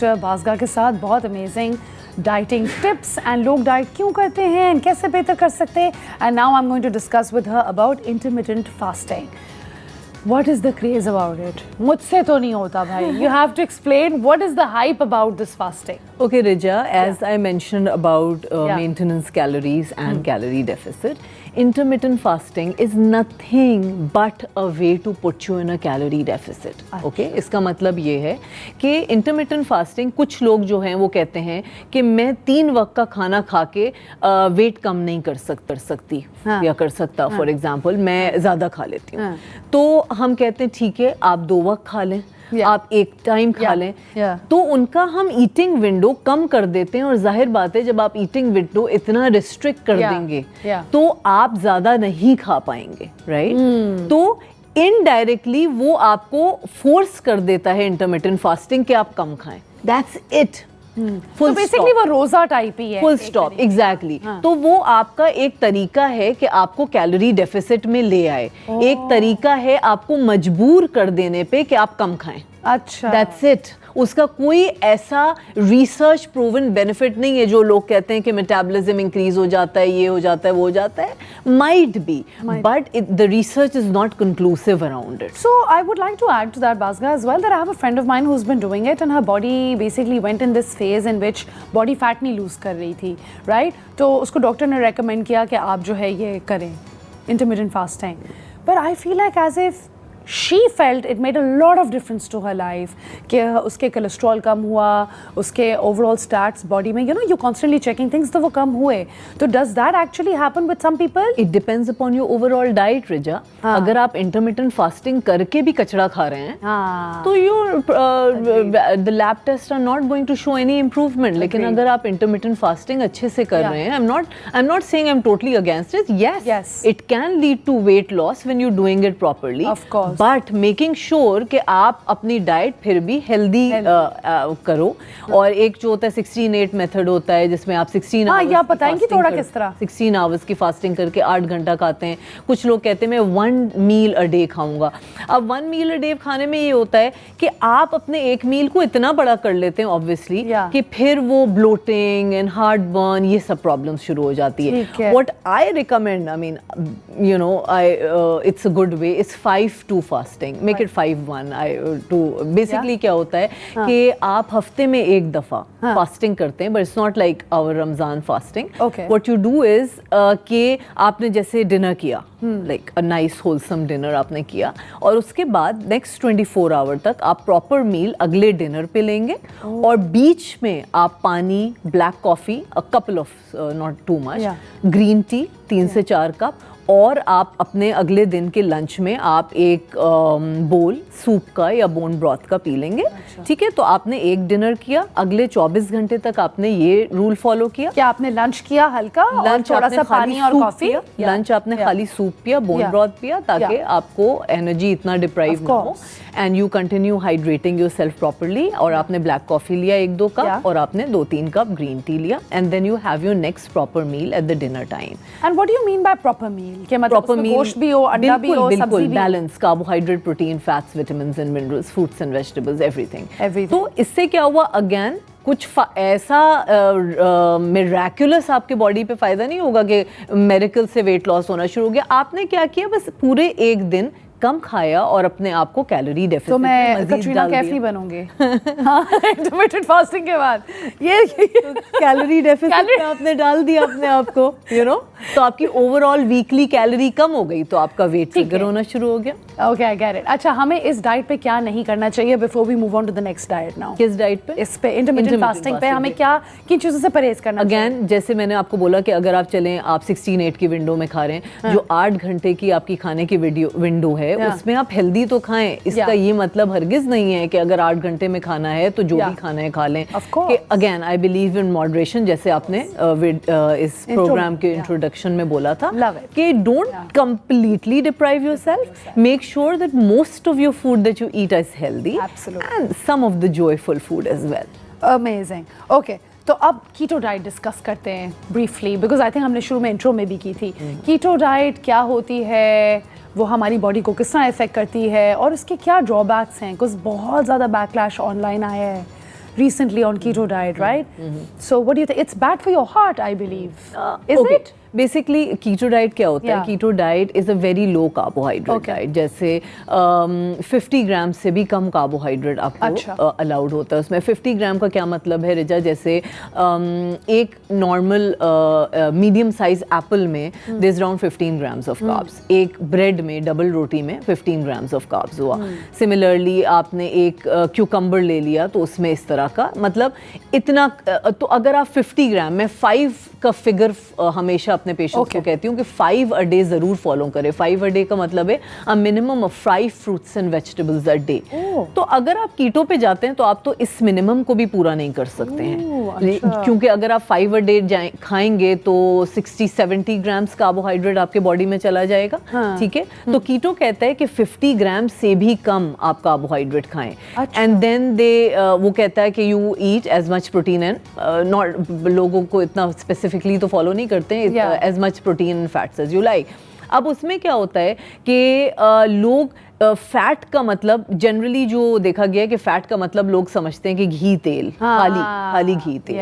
Doctor बाज़गा के साथ बहुत अमेजिंग डाइटिंग टिप्स एंड लोग डाइट क्यों करते हैं एंड कैसे बेहतर कर सकते हैं. And now I am going to discuss with her about intermittent fasting. What is the craze about it? मुझसे तो नहीं होता भाई. You have to explain what is the hype about this fasting. Okay, Rija, as I mentioned about maintenance calories and calorie deficit, intermittent fasting is nothing but a way to put you in a calorie deficit. Okay, इसका मतलब ये है कि intermittent fasting कुछ लोग जो हैं वो कहते हैं कि मैं 3 वक्त का खाना खा के वेट कम नहीं कर सकती या कर सकता. फॉर एग्जाम्पल मैं ज़्यादा खा लेती हूँ तो हम कहते हैं ठीक है आप 2 वक्त खा लें, आप एक टाइम खा लें. तो उनका हम ईटिंग विंडो कम कर देते हैं और जाहिर बात है जब आप ईटिंग विंडो इतना रिस्ट्रिक्ट कर देंगे तो आप ज़्यादा नहीं खा पाएंगे, राइट? तो इनडायरेक्टली वो आपको फोर्स कर देता है इंटरमिटेंट फास्टिंग कि आप कम खाएं. That's it. तो बेसिकली वो रोजा टाइप ही है. Full stop. एग्जैक्टली. तो वो आपका एक तरीका है कि आपको कैलोरी डेफिसिट में ले आए. एक तरीका है आपको मजबूर कर देने पे कि आप कम खाएं. अच्छा. That's it. उसका कोई ऐसा रिसर्च प्रूवन बेनिफिट नहीं है जो लोग कहते हैं कि मेटाबॉलिज्म इंक्रीज हो जाता है, ये हो जाता है, वो हो जाता है. Might be, but the research is not conclusive around it. So I would like to add to that, Bazga, as well, that I have a friend of mine who's been doing it and her body basically went in this phase in which body fat नहीं lose कर रही थी, right? तो उसको doctor ने recommend किया कि आप जो है ये करें intermittent fasting. But I feel like as if she felt it made a lot of difference to her life कि उसके कोलेस्ट्रॉल कम हुआ, उसके overall stats body में, you know, you constantly checking things तो वो कम हुए. तो does that actually happen with some people? It depends upon your overall diet, Rija. अगर आप intermittent fasting करके भी कचड़ा खा रहे हैं तो the lab tests are not going to show any improvement. लेकिन अगर आप intermittent fasting अच्छे से कर रहे हैं, I'm not saying I'm totally against it. Yes, it can lead to weight loss when you're doing it properly. Of course. But making sure कि आप अपनी डाइट फिर भी हेल्दी करो. और एक जो होता है 16-8 मेथड होता है जिसमें आप 16 आवर्स बताएंगे थोड़ा किस तरह 16 आवर्स की फास्टिंग करके 8 घंटा खाते हैं. कुछ लोग कहते हैं मैं 1 मील अ डे खाऊंगा. अब 1 मील अ डे खाने में ये होता है कि आप अपने एक मील को इतना बड़ा कर लेते हैं ऑब्वियसली कि फिर वो ब्लोटिंग एंड हार्ट बर्न ये सब प्रॉब्लम्स शुरू हो जाती है. What I recommend, I mean you know, it's a good way, it's 5 to fasting, make it 5-1. Basically क्या होता है कि आप हफ्ते में एक दफा फास्टिंग करते हैं, but it's not like our Ramzan fasting. What you do is कि आपने जैसे डिनर किया, like a nice wholesome dinner आपने किया, और उसके बाद next 24 आवर तक आप प्रॉपर मील अगले डिनर पे लेंगे. और बीच में आप पानी, black coffee, a couple of not too much, green tea 3 से 4 कप, और आप अपने अगले दिन के लंच में आप एक बोल सूप का या बोन ब्रॉथ का पी लेंगे. ठीक है. तो आपने एक डिनर किया, अगले 24 घंटे तक आपने ये रूल फॉलो किया. क्या आपने लंच किया हल्का, लंच थोड़ा सा पानी और कॉफी, लंच आपने खाली सूप पिया, बोन ब्रॉथ पिया, ताकि आपको एनर्जी इतना डिप्राइव ना हो and you continue hydrating yourself properly. और आपने ब्लैक कॉफी लिया 1-2 कप और आपने 2-3 कप ग्रीन टी लिया, and then you have your next proper meal at the dinner time. And what do you mean by proper meal? कि मतलब उसमें गोश्त भी हो, अंडा भी हो, सब्जी भी, balance, carbohydrate, protein, fats, vitamins and minerals, fruits and vegetables, everything. तो इससे क्या हुआ, अगेन कुछ ऐसा मिरेक्युलस आपके बॉडी पे फायदा नहीं होगा कि मेडिकल से वेट लॉस होना शुरू हो गया. आपने क्या किया, बस पूरे एक दिन कम खाया और अपने आप को कैलोरी डेफिसिट तो मैं कटरीना कैफ ही बनूंगी इंटरमिटेंट फास्टिंग के बाद. ये कैलोरी डेफिसिट में आपने डाल दिया अपने आप को, यू नो, तो आपकी ओवरऑल वीकली कैलोरी कम हो गई, तो आपका वेट फिगर होना शुरू हो गया. Okay, I get it. अच्छा, हमें इस डाइट पे क्या नहीं करना चाहिए before we move on to the next diet now? किस डाइट पे? इस पे इंटरमिटेंट फास्टिंग पे हमें क्या किन चीजों से परहेज करना चाहिए? अगेन जैसे मैंने आपको बोला कि अगर आप चलें, आप 16-8 की विंडो में खा रहे हैं, जो 8 घंटे की आपकी खाने की विंडो है, उसमें आप हेल्दी तो खाएं. इसका ये मतलब हरगिज नहीं है कि अगर 8 घंटे में खाना है तो जो भी खाना है खा लें. Again I believe in moderation, जैसे आपने इस प्रोग्राम के इंट्रोडक्शन में बोला था कि don't completely deprive yourself. Make sure that most of your food that you eat is healthy and some of the joyful food as well. Amazing. Okay, तो अब कीटो डाइट डिस्कस करते हैं briefly, because I think हमने शुरू में intro में भी की थी. कीटो डाइट क्या होती है, वो हमारी बॉडी को किस तरह इफेक्ट करती है और उसके क्या ड्रॉबैक्स हैं? कुछ बहुत ज़्यादा बैकलैश ऑनलाइन आया है recently on keto diet, right? So what do you think? It's bad for your heart, I believe. Is okay. it? Basically keto diet क्या होता है? Yeah. Keto diet is a very low carbohydrate diet, जैसे 50 ग्राम से भी कम carbohydrate आपको allowed होता है उसमें। 50 ग्राम का क्या मतलब है रिजा? जैसे एक नॉर्मल मीडियम साइज एप्पल में there is around 15 grams of carbs, एक ब्रेड में, डबल रोटी में 15 ग्राम्स ऑफ कार्ब्स हुआ। सिमिलरली आपने एक क्यूकम्बर ले लिया तो उसमें इस तरह का, मतलब इतना, तो अगर आप 50 ग्राम में 5 का फिगर हमेशा अपने पेशेंट्स को कहती हूँ कि 5 अ डे जरूर फॉलो करें। 5 अ डे का मतलब है a minimum of 5 fruits and vegetables a day. तो अगर आप कीटो पे जाते हैं तो आप तो इस मिनिमम को भी पूरा नहीं कर सकते हैं, क्योंकि अगर आप 5 अ डे खाएंगे तो 60-70 ग्राम्स कार्बोहाइड्रेट आपके बॉडी में चला जाएगा। ठीक है, तो कीटो कहता है कि 50 ग्राम से भी कम आप कार्बोहाइड्रेट खाएं, एंड देन दे वो कहता है कि you eat as much protein and not, लोगों को इतना स्पेसिफिकली तो फॉलो नहीं करते हैं, as much protein and fats as you like. अब उसमें क्या होता है कि लोग फैट का मतलब, जनरली जो देखा गया है कि फैट का मतलब लोग समझते हैं कि घी तेल, खाली घी तेल।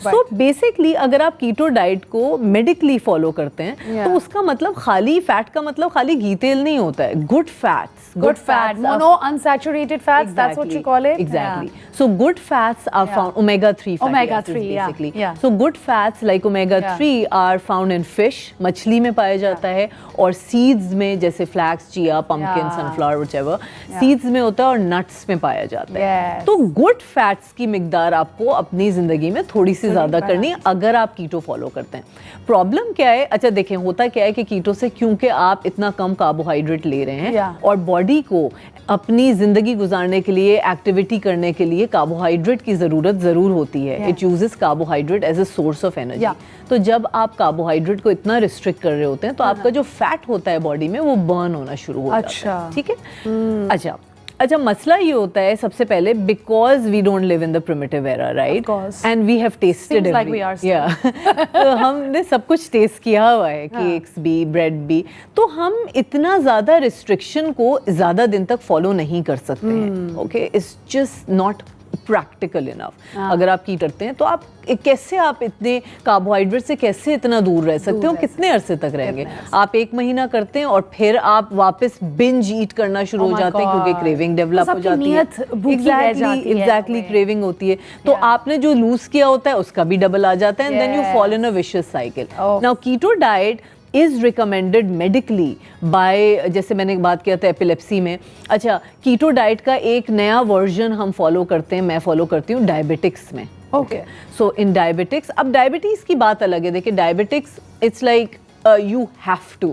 सो बेसिकली अगर आप कीटो डाइट को मेडिकली फॉलो करते हैं तो उसका मतलब खाली फैट का मतलब खाली घी तेल नहीं होता है। Good fats, good fat, mono unsaturated fats, that's what you call it. Exactly. So good fats are found, omega-3 fatty acids basically. So good fats like omega-3 are found in fish, मछली में पाया जाता है, और seeds में जैसे flax, chia, pumpkin, sunflower, whatever seeds में होता है, और नट्स में पाया जाता है। तो गुड फैट्स की मिकदार आपको अपनी जिंदगी में थोड़ी सी ज्यादा करनी है अगर आप कीटो फॉलो करते हैं। प्रॉब्लम क्या है? अच्छा देखें, होता क्या है कि कीटो से, क्योंकि आप इतना कम कार्बोहाइड्रेट ले रहे हैं और बॉडी को अपनी जिंदगी गुजारने के लिए, एक्टिविटी करने के लिए कार्बोहाइड्रेट की जरूरत जरूर होती है। It uses carbohydrate as a source of energy. तो जब आप कार्बोहाइड्रेट को इतना रिस्ट्रिक्ट कर रहे होते हैं तो आपका जो फैट होता है बॉडी में वो बर्न होना शुरू हो जाता है। ठीक है। अच्छा, मसला ये होता है सबसे पहले, because we don't live in the primitive era, right, and we have tasted तो हमने सब कुछ टेस्ट किया हुआ है, केक्स भी, ब्रेड भी, तो हम इतना ज्यादा रिस्ट्रिक्शन को ज्यादा दिन तक फॉलो नहीं कर सकते हैं। Okay, it's just not practical enough. अगर आप की करते हैं तो आप कैसे, आप इतने कार्बोहाइड्रेट से कैसे इतना दूर रह सकते हो? कितने अरसे तक रहेंगे? आप 1 महीना करते हैं और फिर आप वापस बिंज ईट करना शुरू हो जाते हैं, क्योंकि क्रेविंग डेवलप हो जाती है। एग्जैक्टली, क्रेविंग होती है, तो आपने जो लूज किया होता है उसका भी डबल आ जाता है, and then you fall in a vicious cycle. Now keto diet is recommended medically by, जैसे मैंने बात किया था एपिलेप्सी में। अच्छा, कीटो डाइट का एक नया वर्जन हम फॉलो करते हैं, मैं फॉलो करती हूँ डायबिटिक्स में। ओके, सो इन डायबिटिक्स, अब डायबिटीज की बात अलग है। देखिए, diabetics it's like you have to,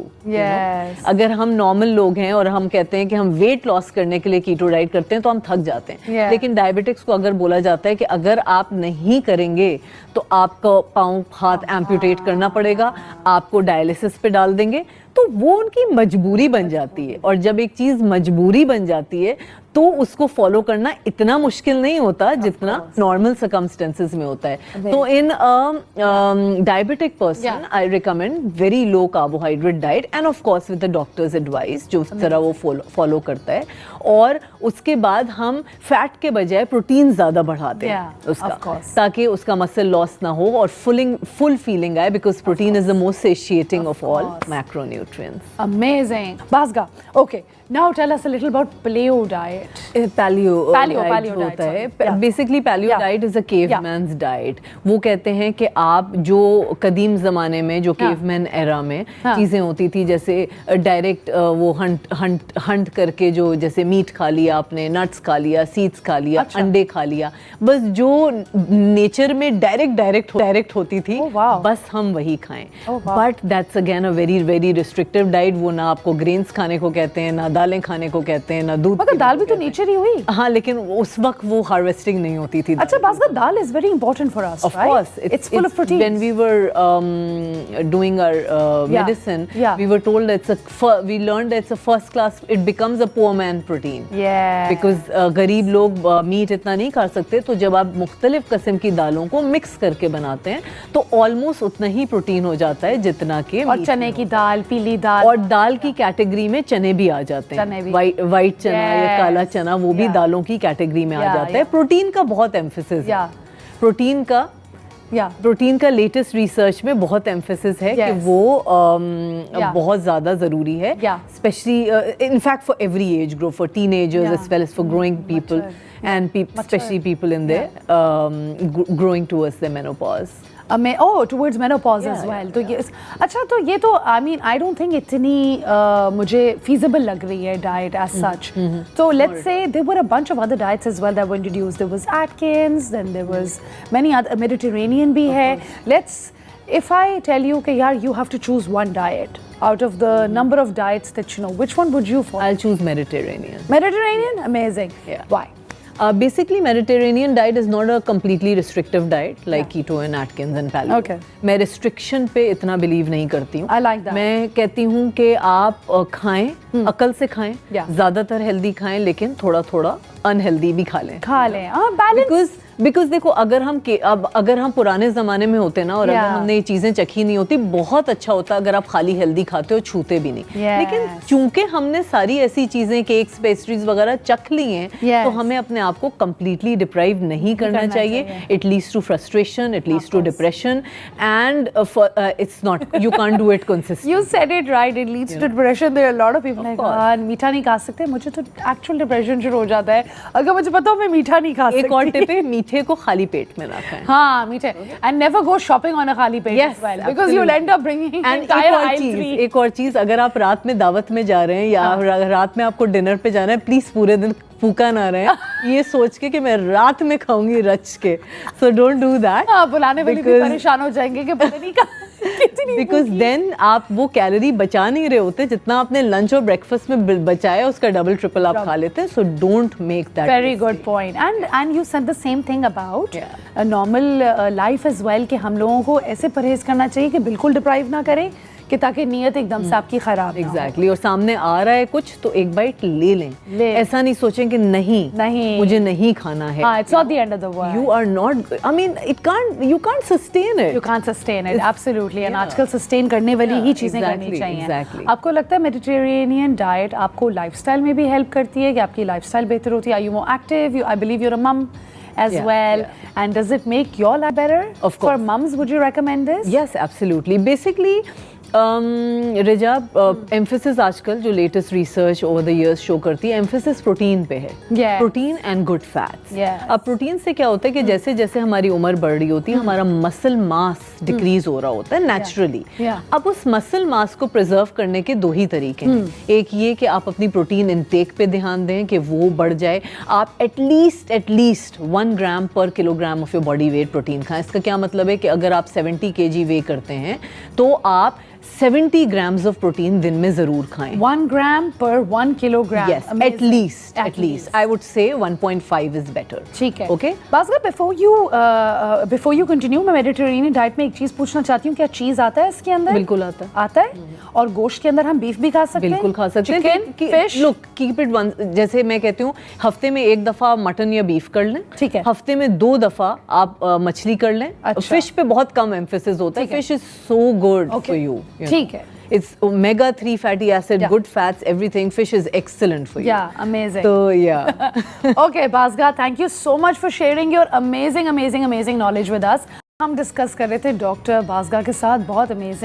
अगर हम नॉर्मल लोग हैं और हम कहते हैं कि हम वेट लॉस करने के लिए कीटो डाइट करते हैं तो हम थक जाते हैं। लेकिन डायबिटिक्स को अगर बोला जाता है कि अगर आप नहीं करेंगे तो आपका पाँव हाथ एम्प्यूटेट करना पड़ेगा, आपको डायलिसिस पे डाल देंगे, तो वो उनकी मजबूरी बन जाती है। और जब एक चीज मजबूरी बन जाती है तो उसको फॉलो करना इतना मुश्किल नहीं होता जितना नॉर्मल सर्कमस्टेंसेस में होता है। तो in diabetic person I recommend very low carbohydrate diet, end of course with the doctors advice, जो तरह वो फॉलो करता है। और उसके बाद हम फैट के बजाय प्रोटीन ज्यादा बढ़ाते हैं उसका, ताकि उसका मसल लॉस ना हो और फुल फीलिंग आए, because protein is the most satiating of all macronutrients. Amazing. Basga. Okay. Now tell us a little about paleo diet. Paleo diet होता है। Basically paleo diet is a caveman's diet. वो कहते हैं कि आप जो कदीम ज़माने में, जो caveman era में चीज़ें होती थी, जैसे डायरेक्ट वो हंट करके, जो जैसे मीट खा लिया आपने, नट्स खा लिया, सीड्स खा लिया, अंडे खा लिया, बस जो नेचर में डायरेक्ट होती थी, बस हम वही खाएं। But that's again a very very restrictive diet. वो ना आपको ग्रेन्स खाने को कहते हैं, ना दालें खाने को कहते हैं, ना दूध। मगर दाल भी तो नेचर ही हुई। हाँ, लेकिन उस वक्त वो हार्वेस्टिंग नहीं होती थी। अच्छा, बासका, dal is very important for us, right? Of course, it's full of protein. When we were doing our medicine, we were told that we learned that it's a first class. It becomes a poor man protein. Yeah. Because गरीब लोग meet इतना नहीं खा सकते, तो जब आप मुख्तलिफ किस्म की दालों को मिक्स करके बनाते हैं तो ऑलमोस्ट उतना ही प्रोटीन हो जाता है जितना कि, और चने की दाल, पीली दाल, और दाल की कैटेगरी में चने भी आ जाते जाते चने हैं, भी। वाइट चना या काला Yes. चना, वो भी Yeah. दालों की कैटेगरी में आ Yeah, जाता है। yeah. प्रोटीन का बहुत एम्फेसिस है, Yeah. प्रोटीन का लेटेस्ट रिसर्च में बहुत एम्फेसिस है कि Yes. वो Yeah. बहुत ज़्यादा ज़रूरी है, Yeah. Specially in fact for every age group, for teenagers Yeah. As well as for growing people and specially people in their growing towards the menopause. towards menopause as well. तो ये अच्छा, तो ये तो I mean I don't think इतनी मुझे feasible लग रही है diet as such. So let's say there were a bunch of other diets as well that were introduced. There was Atkins, then there was many other, Mediterranean भी है. If I tell you कि यार you have to choose one diet out of the number of diets that you know, which one would you follow? I'll choose Mediterranean. Mediterranean? Amazing. Yeah. Why? Basically, Mediterranean diet is not a completely restrictive diet like keto and Atkins and paleo. Okay. मैं restriction पे इतना believe नहीं करती हूँ। I like that. मैं कहती हूँ कि आप खाएं, अकल से खाएं, Yeah. ज़्यादातर healthy खाएं, लेकिन थोड़ा-थोड़ा unhealthy भी खा लें। खा लें, balance. बिकॉज देखो, अगर हम पुराने ज़माने में होते ना, और अगर Yeah. हमने ये चीज़ें चखी नहीं होती, बहुत अच्छा होता अगर आप खाली हेल्दी खाते हो, छूते भी नहीं। Yes. लेकिन चूंकि हमने सारी ऐसी चीज़ें, केक्स, पेस्ट्रीज वगैरह चख ली हैं, Yes. तो हमें अपने आप को कम्प्लीटली डिप्राइव नहीं करना चाहिए। It leads to frustration, it leads to depression, and it's not, you can't do it consistently. You said it right. It leads to depression. There are a lot of people like, हाँ, मीठा नहीं खा सकते। मुझे तो actual depression शुरू हो जाता है अगर मुझे पता हो मैं मीठा नहीं खा सकती। एक और टिप है, मीठे को खाली पेट में ना खाएं। हाँ, मीठे। And never go shopping on a खाली पेट as well, because you'll end up bringing entire aisle free. एक और चीज, अगर आप रात में दावत में जा रहे हैं या रात में आपको डिनर पे जाना है, प्लीज पूरे दिन भूखा ना रहे ये सोच के कि मैं रात में खाऊंगी रच के। So don't do that. हाँ, बुलाने वाले भी परेशान हो जाएंगे कि पता नहीं बिकॉज देन आप वो कैलोरी बचा नहीं रहे होते जितना आपने लंच और ब्रेकफास्ट में बचाया, उसका डबल ट्रिपल आप खा लेते हैं। So don't make that. Very good point. And you said the same thing about normal life as well, कि हम लोगों को ऐसे परहेज करना चाहिए कि बिल्कुल डिप्राइव ना करें, कि ताकि नीयत एकदम से आपकी खराब एग्जैक्टली। और सामने आ रहा है कुछ तो एक बाइट ले लें। ऐसा नहीं सोचें कि नहीं मुझे नहीं खाना है। हाँ, it's not the end of the world. You are not, I mean, you can't sustain it. You can't sustain it, absolutely. And आजकल sustain करने वाली ही चीजें करनी चाहिए। Exactly. आपको लगता है मेडिटेरेनियन डाइट आपको लाइफस्टाइल में भी हेल्प करती है, कि आपकी लाइफस्टाइल बेहतर होती है? Are you more active? I believe you're a mum as well. And does it make your life better? Of course. For mums, would you recommend this? Yes, absolutely. Basically, Riza, emphasis आजकल जो latest research over the years show करती है, emphasis protein पे है। Protein and good fats. अब protein से क्या होता है कि जैसे जैसे हमारी उम्र बढ़ रही होती है, हमारा मसल मास डिक्रीज हो रहा होता है नेचुरली। अब उस मसल मास को प्रिजर्व करने के दो ही तरीके हैं। एक ये कि आप अपनी प्रोटीन इनटेक पे ध्यान दें कि वो बढ़ जाए। आप एटलीस्ट 1 ग्राम पर kilogram of your body weight protein खाएं। इसका क्या मतलब है कि अगर आप 70 kg वे करते हैं तो आप 70 grams of protein दिन में जरूर खाएं। 1 gram per 1 kilogram. Yes, at least. I would say 1.5 is better. ठीक है। Okay. बाज़ before you continue, मैं मेडिटेरेनियन डाइट में एक चीज पूछना चाहती हूँ, क्या चीज आता है इसके अंदर? बिल्कुल आता है। आता है? और गोश्त के अंदर हम बीफ भी खा सकते हैं? बिल्कुल खा सकते हैं। Chicken, fish? Look, keep it one. जैसे मैं कहती हूँ, हफ्ते में 1 दफा मटन या बीफ कर लें। ठीक है। हफ्ते में 2 दफा आप मछली कर लें। फिश पे बहुत कम एम्फेसिस होता है। Fish is so good for you. ठीक है। It's omega-3 fatty acid, good fats, everything. Fish is excellent for you. Yeah, amazing. So yeah. Okay, Bazga, thank you so much for sharing your amazing knowledge with us. हम discuss कर रहे थे doctor बाज़गा के साथ, बहुत amazing.